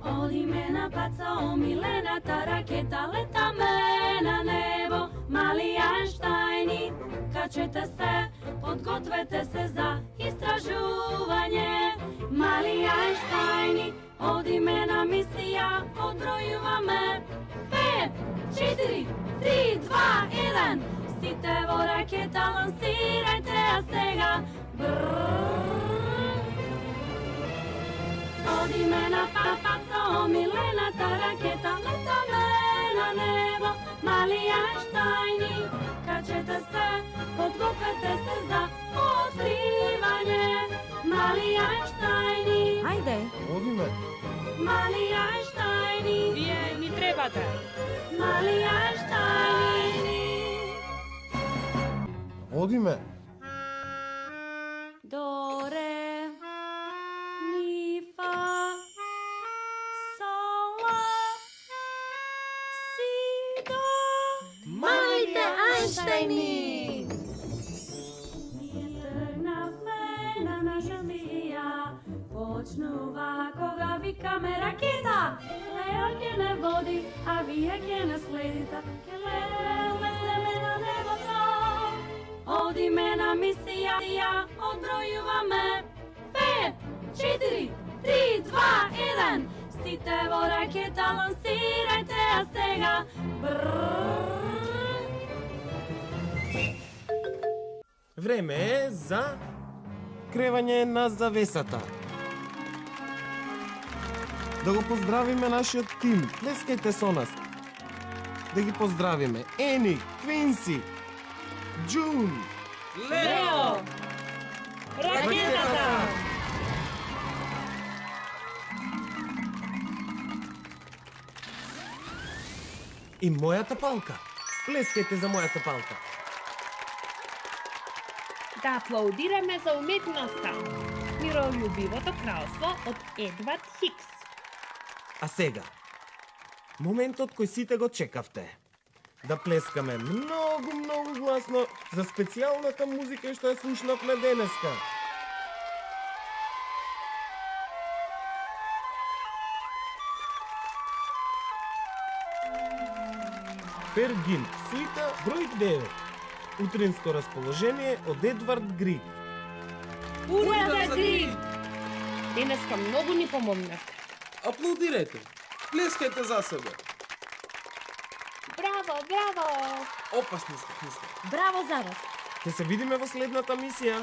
Оди ме на паца, омилената ракета, летаме на небо, мали Ајнштајни. Качете се, подгответе се за истражување, мали Ајнштајни. Оди ме на мисија, одбројуваме 5, 4, 3, 2, 1. Сите во ракета лансирајте, а сега Оди ме на паца, омилената ракета, летаме на небо, мали Ајнштајни. Качете се, подгответе се за откривање, мали Ајнштајни. Ајде. Оди ме. Мали Ајнштајни. Вие ни требате. Мали Ајнштајни. Оди ме. До, ре, ми, фа, сол, ла, си, до. Малите Ајнштајни. Ние тргнавме на наша мисија, почнува кога викаме ракета. Лео ќе не води, а вие ќе не следите. Ќе летеме на небото. Оди ме на мисија, одбројуваме 5, 4, 3, 2, 1. Сите во ракета лансирајте, а сега Време е за кревање на завесата. Да го поздравиме нашиот тим. Плескајте со нас. Да ги поздравиме Ени, Квинси, Джун, Лео! Ракетата! и мојата палка. Плескајте за мојата палка. Да аплаудираме за уметноста. Миролюбивото кралство од Едвард Хикс. А сега, моментот кој сите го чекавте. Да плескаме многу, многу гласно за специјалната музика што ја слушнавме денеска. Пер Гинт, суита број 9. Утринско расположение од Едвард Григ. Ура за Григ! Денеска многу ни помогнавте. Аплодирајте, плескајте за себе. Браво, браво! Опасни сте. Браво за вас. Ќе се видиме во следната мисија.